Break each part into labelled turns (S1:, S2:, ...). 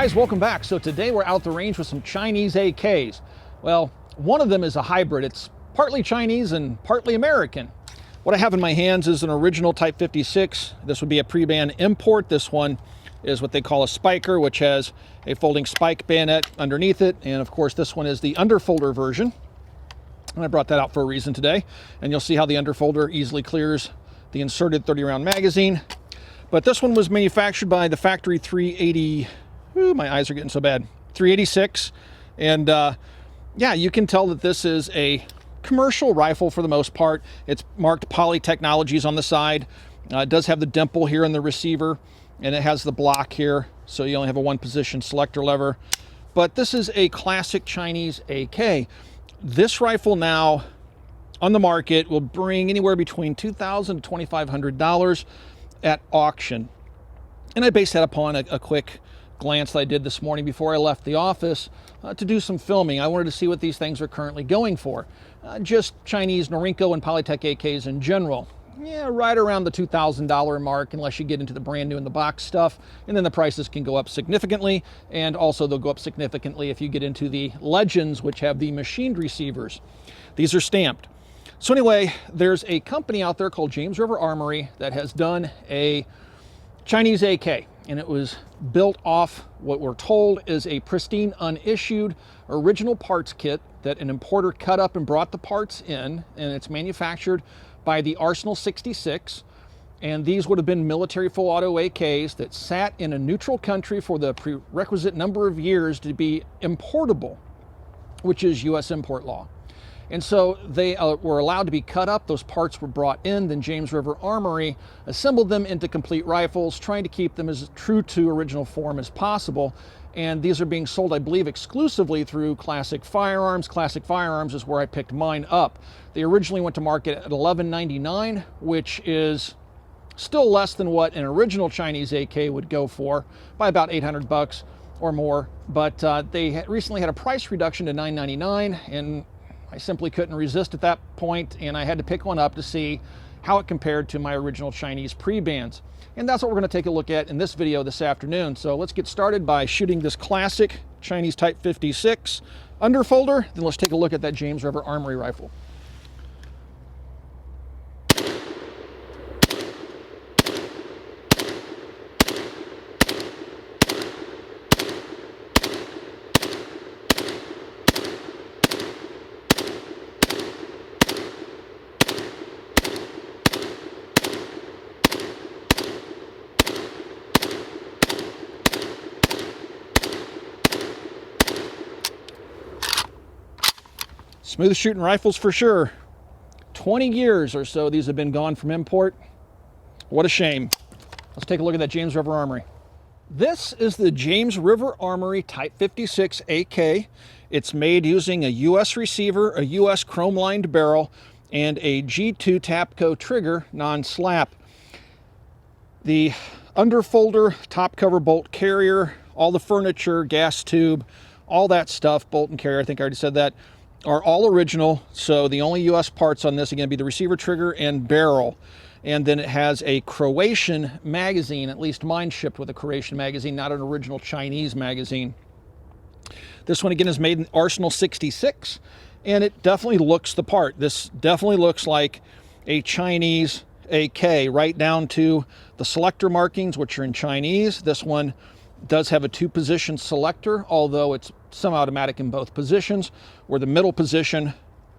S1: guys, welcome back. So today we're out the range with some Chinese AKs. Well, one of them is a hybrid. It's partly Chinese and partly American. What I have in my hands is an original Type 56. This would be a pre-ban import. This one is what they call a spiker, which has a folding spike bayonet underneath it. And of course, this one is the Underfolder version. And I brought that out for a reason today. And you'll see how the Underfolder easily clears the inserted 30-round magazine. But this one was manufactured by the factory 380, my eyes are getting so bad, 386. And yeah, you can tell that this is a commercial rifle for the most part. It's marked Poly Technologies on the side. It does have the dimple here in the receiver, and it has the block here, so you only have a one-position selector lever. But this is a classic Chinese AK. This rifle now on the market will bring anywhere between $2,000 to $2,500 at auction. And I based that upon a quick glance that I did this morning before I left the office to do some filming. I wanted to see what these things are currently going for. Just Chinese Norinco and Polytech AKs in general. Yeah, right around the $2,000 mark, unless you get into the brand new in the box stuff. And then the prices can go up significantly. And also they'll go up significantly if you get into the Legends, which have the machined receivers. These are stamped. So anyway, there's a company out there called James River Armory that has done a Chinese AK. And it was built off what we're told is a pristine, unissued, original parts kit that an importer cut up and brought the parts in, and it's manufactured by the Arsenal 66. And these would have been military full auto AKs that sat in a neutral country for the prerequisite number of years to be importable, which is U.S. import law. And so they were allowed to be cut up. Those parts were brought in. Then James River Armory assembled them into complete rifles, trying to keep them as true to original form as possible. And these are being sold, I believe, exclusively through Classic Firearms. Classic Firearms is where I picked mine up. They originally went to market at $11.99, which is still less than what an original Chinese AK would go for, by about 800 bucks or more. But they recently had a price reduction to $9.99, and I simply couldn't resist at that point, and I had to pick one up to see how it compared to my original Chinese pre-bans. And that's what we're going to take a look at in this video this afternoon. So let's get started by shooting this classic Chinese Type 56 Underfolder. Then let's take a look at that James River Armory rifle. Smooth shooting rifles for sure. 20 years or so these have been gone from import. What a shame. Let's take a look at that James River Armory. This is the James River Armory Type 56 AK. It's made using a US receiver, a US chrome-lined barrel, and a G2 Tapco trigger, non-slap. The underfolder, top cover bolt carrier, all the furniture, gas tube, all that stuff, bolt and carrier, I think I already said that, are all original. So the only US parts on this are going to be the receiver trigger and barrel. And then it has a Croatian magazine. At least mine shipped with a Croatian magazine, not an original Chinese magazine. This one again is made in Arsenal 66, and it definitely looks the part. This definitely looks like a Chinese AK, right down to the selector markings, which are in Chinese. This one does have a two-position selector, although it's semi-automatic in both positions, where the middle position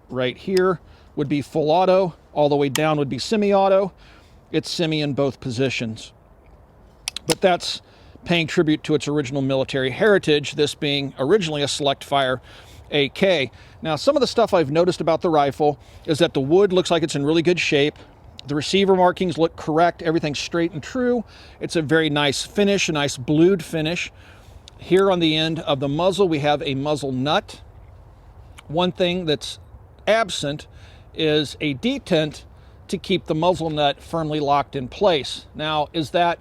S1: right here would be full auto, all the way down would be semi-auto. It's semi in both positions. But that's paying tribute to its original military heritage, this being originally a select fire AK. Now, some of the stuff I've noticed about the rifle is that the wood looks like it's in really good shape. The receiver markings look correct, everything's straight and true. It's a very nice finish, a nice blued finish. Here on the end of the muzzle, we have a muzzle nut. One thing that's absent is a detent to keep the muzzle nut firmly locked in place. Now, is that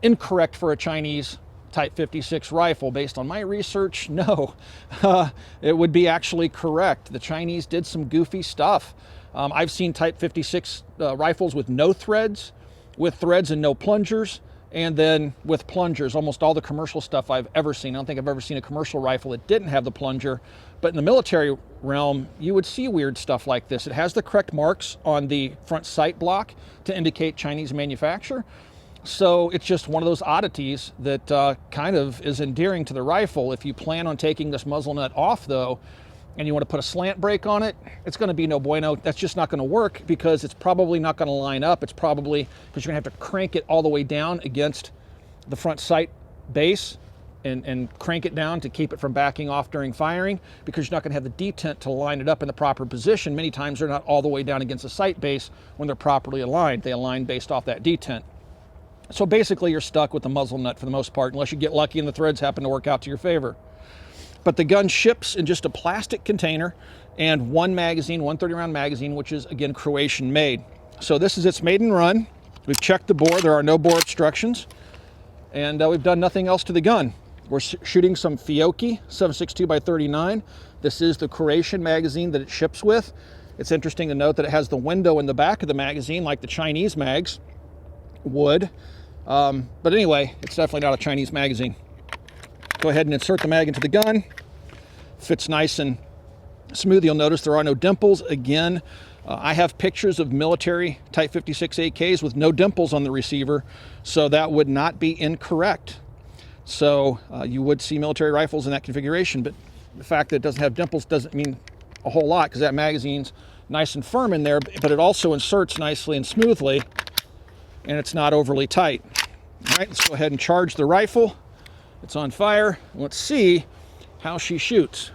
S1: incorrect for a Chinese Type 56 rifle? Based on my research, no. It would be actually correct. The Chinese did some goofy stuff. I've seen Type 56 rifles with no threads, with threads and no plungers. And then with plungers, almost all the commercial stuff I've ever seen, I don't think I've ever seen a commercial rifle that didn't have the plunger, but in the military realm, you would see weird stuff like this. It has the correct marks on the front sight block to indicate Chinese manufacture. So it's just one of those oddities that kind of is endearing to the rifle. If you plan on taking this muzzle nut off though, and you want to put a slant brake on it, it's going to be no bueno. That's just not going to work because it's probably not going to line up. It's probably because you're going to have to crank it all the way down against the front sight base and crank it down to keep it from backing off during firing, because you're not going to have the detent to line it up in the proper position. Many times they're not all the way down against the sight base when they're properly aligned. They align based off that detent. So basically you're stuck with the muzzle nut for the most part, unless you get lucky and the threads happen to work out to your favor. But the gun ships in just a plastic container and one magazine, 130 round magazine, which is again Croatian made. So this is its maiden run. We've checked the bore, there are no bore obstructions, and we've done nothing else to the gun. We're shooting some Fiocchi 7.62x39. This is the Croatian magazine that it ships with. It's interesting to note that it has the window in the back of the magazine like the Chinese mags would. But anyway, it's definitely not a Chinese magazine. Go ahead and insert the mag into the gun. Fits nice and smooth. You'll notice there are no dimples. Again, I have pictures of military Type 56 AKs with no dimples on the receiver, so that would not be incorrect. So you would see military rifles in that configuration, but the fact that it doesn't have dimples doesn't mean a whole lot, because that magazine's nice and firm in there, but it also inserts nicely and smoothly, and it's not overly tight. All right, let's go ahead and charge the rifle. It's on fire. Let's see how she shoots.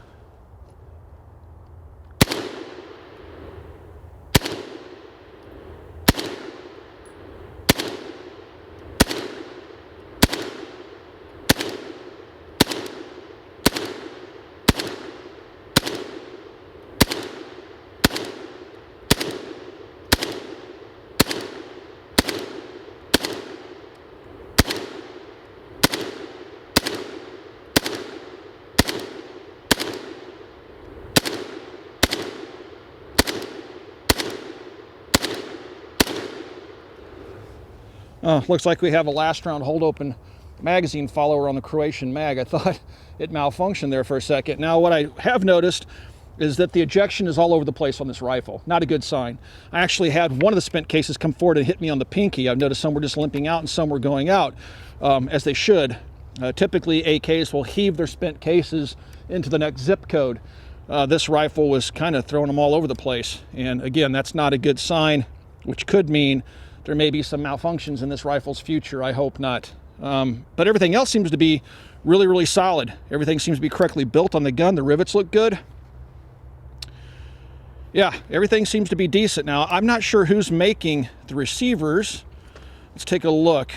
S1: Looks like we have a last round hold open magazine follower on the Croatian mag. I thought it malfunctioned there for a second. Now what I have noticed is that the ejection is all over the place on this rifle. Not a good sign. I actually had one of the spent cases come forward and hit me on the pinky. I've noticed some were just limping out and some were going out, as they should. Typically AKs will heave their spent cases into the next zip code. This rifle was kind of throwing them all over the place. And again, that's not a good sign, which could mean there may be some malfunctions in this rifle's future. I hope not. But everything else seems to be really, really solid. Everything seems to be correctly built on the gun. The rivets look good. Yeah, everything seems to be decent. Now, I'm not sure who's making the receivers. Let's take a look.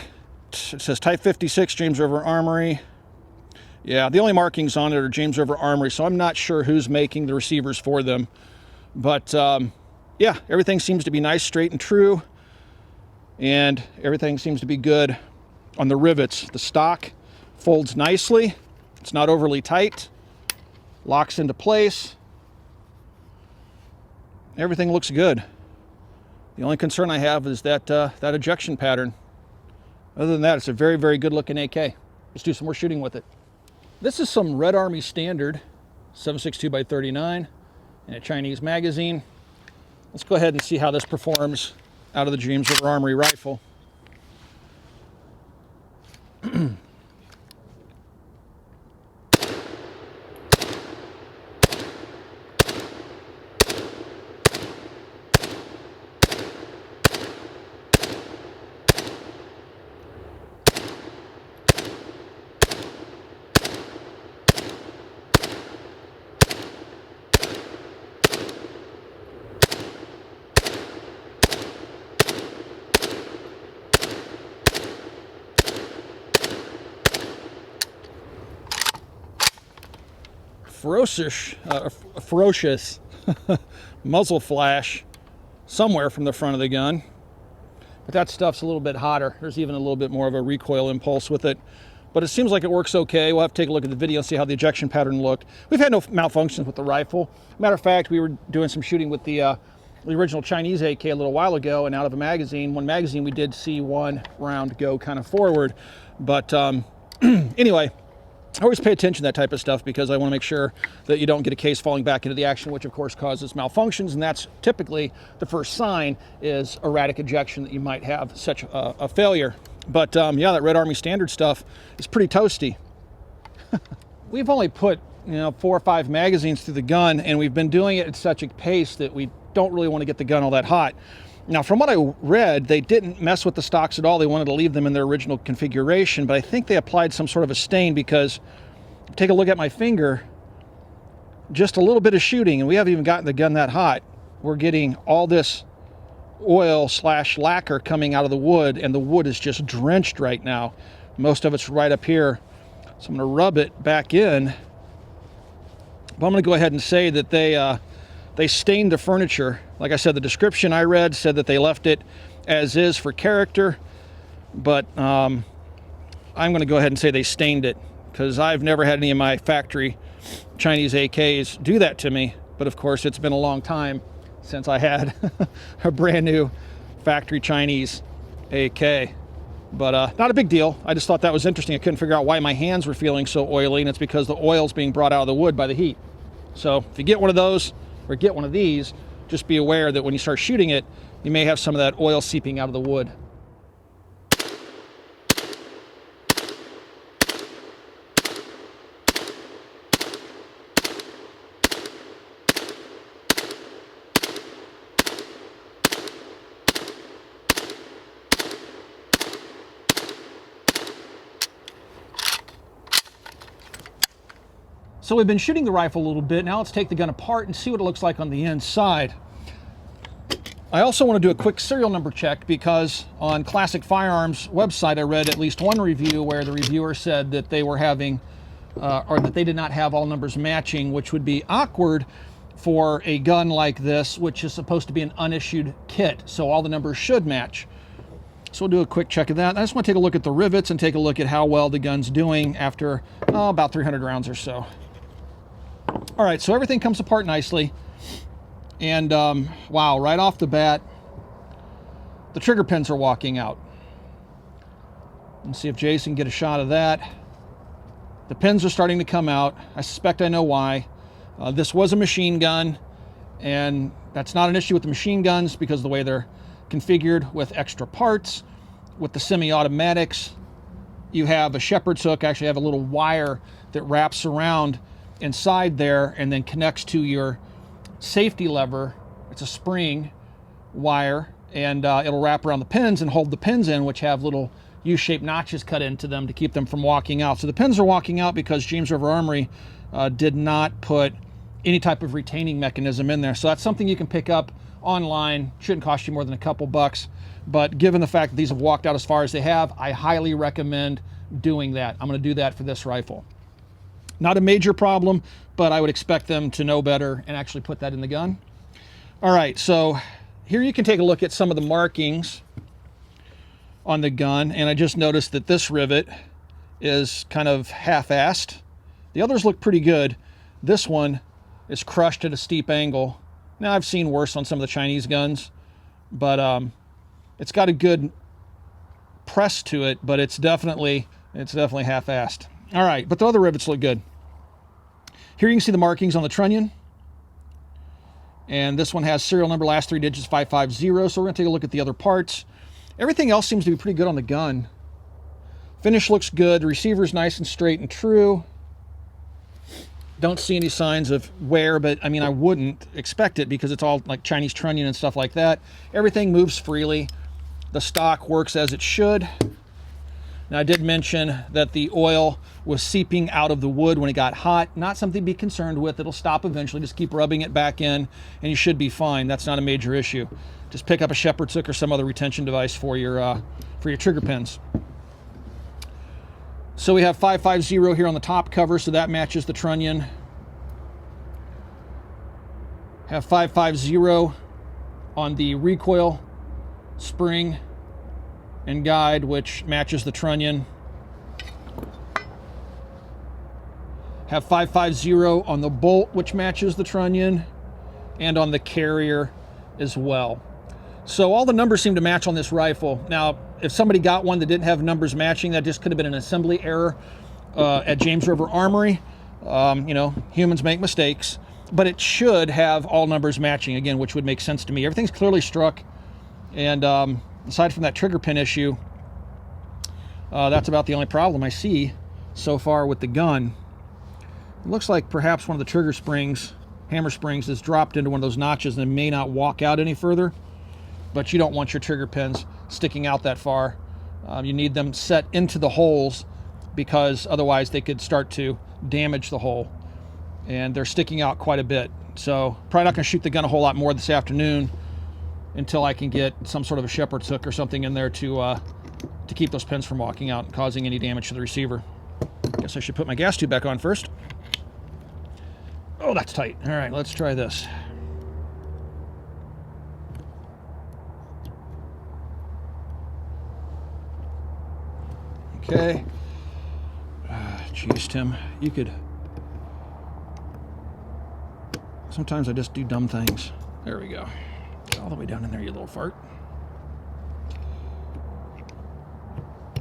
S1: It says Type 56, James River Armory. Yeah, the only markings on it are James River Armory, so I'm not sure who's making the receivers for them. But yeah, everything seems to be nice, straight, and true. And everything seems to be good on the rivets. The stock folds nicely. It's not overly tight. Locks into place. Everything looks good. The only concern I have is that that ejection pattern. Other than that, it's a very, very good looking AK. Let's do some more shooting with it. This is some Red Army Standard 7.62x39 in a Chinese magazine. Let's go ahead and see how this performs out of the James River Armory rifle. Ferocious muzzle flash somewhere from the front of the gun, but that stuff's a little bit hotter. There's even a little bit more of a recoil impulse with it, but it seems like it works okay. We'll have to take a look at the video and see how the ejection pattern looked. We've had no malfunctions with the rifle. Matter of fact, we were doing some shooting with the the original Chinese AK a little while ago, and out of a magazine, one magazine, we did see one round go kind of forward. But anyway, I always pay attention to that type of stuff because I want to make sure that you don't get a case falling back into the action, which of course causes malfunctions, and that's typically the first sign is erratic ejection that you might have such a failure. But yeah, that Red Army standard stuff is pretty toasty. We've only put 4 or 5 magazines through the gun, and we've been doing it at such a pace that we don't really want to get the gun all that hot. Now, from what I read, they didn't mess with the stocks at all. They wanted to leave them in their original configuration, but I think they applied some sort of a stain because, take a look at my finger, just a little bit of shooting, and we haven't even gotten the gun that hot. We're getting all this oil/lacquer coming out of the wood, and the wood is just drenched right now. Most of it's right up here. So I'm going to rub it back in. But I'm going to go ahead and say that they stained the furniture. Like I said, the description I read said that they left it as is for character, but I'm going to go ahead and say they stained it because I've never had any of my factory Chinese AKs do that to me. But of course, it's been a long time since I had a brand new factory Chinese AK. But not a big deal. I just thought that was interesting. I couldn't figure out why my hands were feeling so oily, and it's because the oil's being brought out of the wood by the heat. So if you get one of those or get one of these, just be aware that when you start shooting it, you may have some of that oil seeping out of the wood. So we've been shooting the rifle a little bit. Now let's take the gun apart and see what it looks like on the inside. I also want to do a quick serial number check because on Classic Firearms website, I read at least one review where the reviewer said that they were having, or that they did not have all numbers matching, which would be awkward for a gun like this, which is supposed to be an unissued kit. So all the numbers should match. So we'll do a quick check of that. I just want to take a look at the rivets and take a look at how well the gun's doing after about 300 rounds or so. All right, so everything comes apart nicely. And wow, right off the bat, the trigger pins are walking out. Let's see if Jason can get a shot of that. The pins are starting to come out. I suspect I know why. This was a machine gun, and that's not an issue with the machine guns because of the way they're configured with extra parts. With the semi-automatics, you have a shepherd's hook. Actually, have a little wire that wraps around inside there and then connects to your safety lever. It's a spring wire, and it'll wrap around the pins and hold the pins in, which have little U-shaped notches cut into them to keep them from walking out. So the pins are walking out because James River Armory did not put any type of retaining mechanism in there. So that's something you can pick up online. Shouldn't cost you more than a couple bucks. But given the fact that these have walked out as far as they have, I highly recommend doing that. I'm going to do that for this rifle. Not a major problem, but I would expect them to know better and actually put that in the gun. All right, so here you can take a look at some of the markings on the gun, and I just noticed that this rivet is kind of half-assed. The others look pretty good. This one is crushed at a steep angle. Now, I've seen worse on some of the Chinese guns, but it's got a good press to it, but it's definitely half-assed. All right, but the other rivets look good. Here you can see the markings on the trunnion. And this one has serial number, last 3 digits, 550. So we're going to take a look at the other parts. Everything else seems to be pretty good on the gun. Finish looks good. The receiver's nice and straight and true. Don't see any signs of wear, but I mean, I wouldn't expect it because it's all like Chinese trunnion and stuff like that. Everything moves freely. The stock works as it should. Now, I did mention that the oil was seeping out of the wood when it got hot. Not something to be concerned with. It'll stop eventually. Just keep rubbing it back in, and you should be fine. That's not a major issue. Just pick up a shepherd's hook or some other retention device for your trigger pins. So we have 550 here on the top cover, so that matches the trunnion. Have 550 on the recoil spring and guide, which matches the trunnion. Have 550 on the bolt, which matches the trunnion, and on the carrier as well. So all the numbers seem to match on this rifle. Now, if somebody got one that didn't have numbers matching, that just could have been an assembly error at James River Armory. You know, humans make mistakes, but it should have all numbers matching again, which would make sense to me. Everything's clearly struck, and aside from that trigger pin issue, that's about the only problem I see so far with the gun. It looks like perhaps one of the trigger springs, hammer springs, is dropped into one of those notches and may not walk out any further, but you don't want your trigger pins sticking out that far. You need them set into the holes, because otherwise they could start to damage the hole, and they're sticking out quite a bit. So probably not going to shoot the gun a whole lot more this afternoon until I can get some sort of a shepherd's hook or something in there to keep those pins from walking out and causing any damage to the receiver. Guess I should put my gas tube back on first. Oh, that's tight. All right, let's try this. Okay. Jeez, Tim, you could... Sometimes I just do dumb things. There we go. Get all the way down in there, you little fart.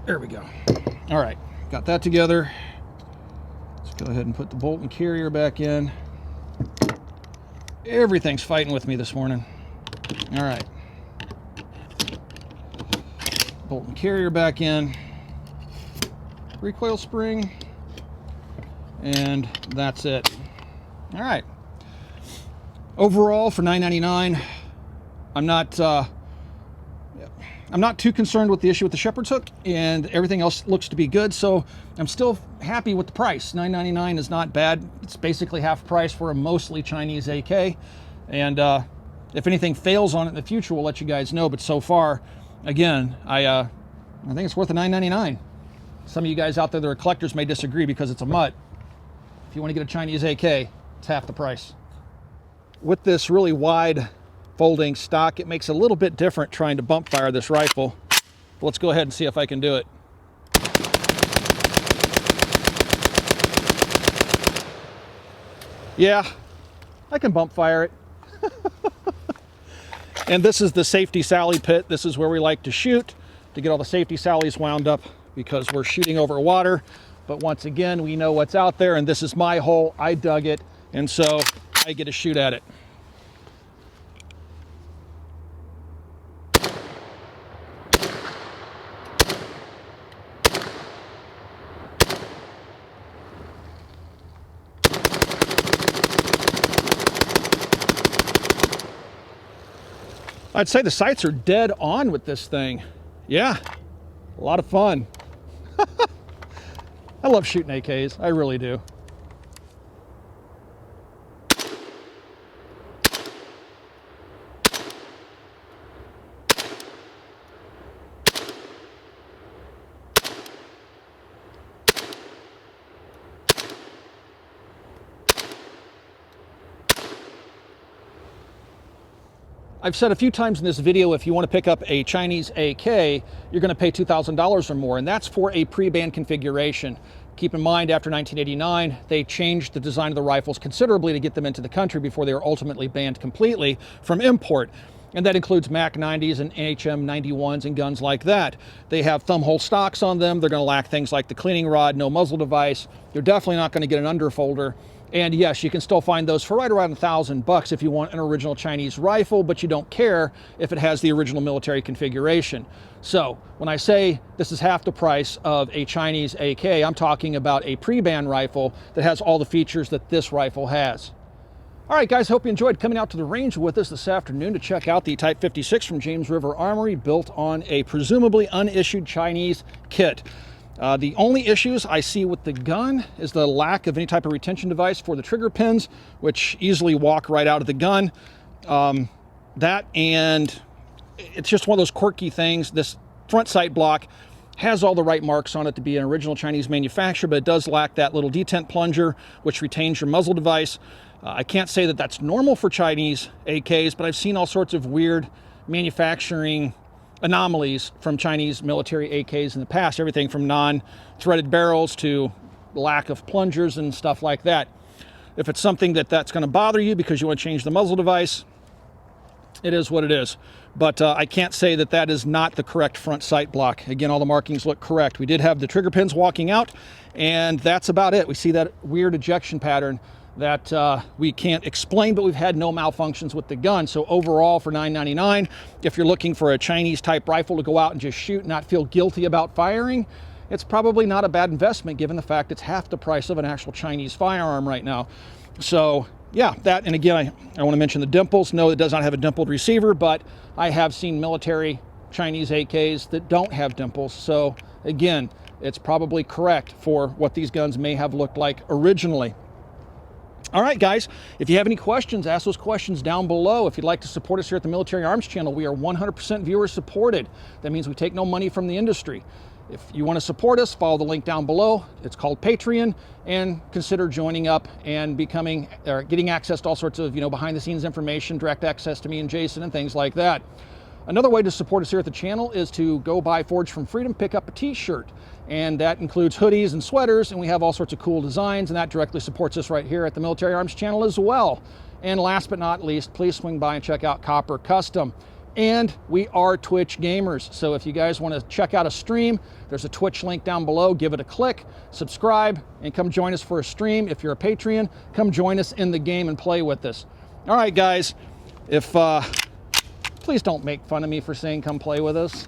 S1: There we go. All right, got that together. Let's go ahead and put the bolt and carrier back in. Everything's fighting with me this morning. All right. Bolt and carrier back in. Recoil spring. And that's it. All right. Overall, for $9.99, I'm not too concerned with the issue with the shepherd's hook, and everything else looks to be good. So I'm still happy with the price. $9.99 is not bad. It's basically half price for a mostly Chinese AK. And if anything fails on it in the future, we'll let you guys know. But so far, again, I think it's worth a $9.99. Some of you guys out there that are collectors may disagree because it's a mutt. If you want to get a Chinese AK, it's half the price. With this really wide folding stock, it makes it a little bit different trying to bump fire this rifle. Let's go ahead and see if I can do it. Yeah, I can bump fire it. And this is the safety sally pit. This is where we like to shoot to get all the safety sallies wound up, because we're shooting over water. But once again, we know what's out there, and this is my hole. I dug it, and so I get to shoot at it. I'd say the sights are dead on with this thing. Yeah, a lot of fun. I love shooting AKs, I really do. I've said a few times in this video, if you want to pick up a Chinese AK, you're going to pay $2,000 or more, and that's for a pre-ban configuration. Keep in mind, after 1989, they changed the design of the rifles considerably to get them into the country before they were ultimately banned completely from import. And that includes MAC 90s and NHM 91s and guns like that. They have thumb hole stocks on them. They're going to lack things like the cleaning rod, no muzzle device. You're definitely not going to get an underfolder. And yes, you can still find those for right around $1,000 if you want an original Chinese rifle, but you don't care if it has the original military configuration. So when I say this is half the price of a Chinese AK, I'm talking about a pre-ban rifle that has all the features that this rifle has. All right, guys, hope you enjoyed coming out to the range with us this afternoon to check out the Type 56 from James River Armory, built on a presumably unissued Chinese kit. The only issues I see with the gun is the lack of any type of retention device for the trigger pins, which easily walk right out of the gun. That, and it's just one of those quirky things. This front sight block has all the right marks on it to be an original Chinese manufacturer, but it does lack that little detent plunger, which retains your muzzle device. I can't say that that's normal for Chinese AKs, but I've seen all sorts of weird manufacturing anomalies from Chinese military AKs in the past, everything from non-threaded barrels to lack of plungers and stuff like that. If it's something that's going to bother you because you want to change the muzzle device, it is what it is. But I can't say that that is not the correct front sight block. Again, all the markings look correct. We did have the trigger pins walking out, and that's about it. We see that weird ejection pattern that we can't explain, but we've had no malfunctions with the gun. So overall, for $9.99, if you're looking for a Chinese type rifle to go out and just shoot, not feel guilty about firing, it's probably not a bad investment given the fact it's half the price of an actual Chinese firearm right now. So yeah, that, and again, I want to mention the dimples. No, it does not have a dimpled receiver, but I have seen military Chinese AKs that don't have dimples. So again, it's probably correct for what these guns may have looked like originally. All right, guys, if you have any questions, ask those questions down below. If you'd like to support us here at the Military Arms Channel, we are 100% viewer supported. That means we take no money from the industry. If you want to support us, follow the link down below. It's called Patreon, and consider joining up and becoming, or getting access to all sorts of, behind the scenes information, direct access to me and Jason and things like that. Another way to support us here at the channel is to go buy Forged from Freedom, pick up a t-shirt, and that includes hoodies and sweaters, and we have all sorts of cool designs, and that directly supports us right here at the Military Arms Channel as well. And last but not least, please swing by and check out Copper Custom. And we are Twitch gamers, so if you guys want to check out a stream, there's a Twitch link down below. Give it a click, subscribe, and come join us for a stream. If you're a Patreon, come join us in the game and play with us. All right, guys, please don't make fun of me for saying come play with us.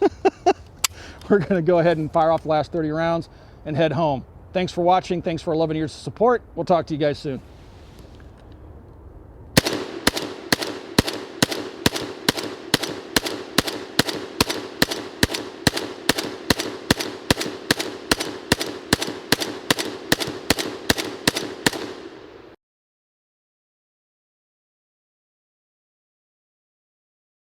S1: We're going to go ahead and fire off the last 30 rounds and head home. Thanks for watching. Thanks for 11 years of support. We'll talk to you guys soon.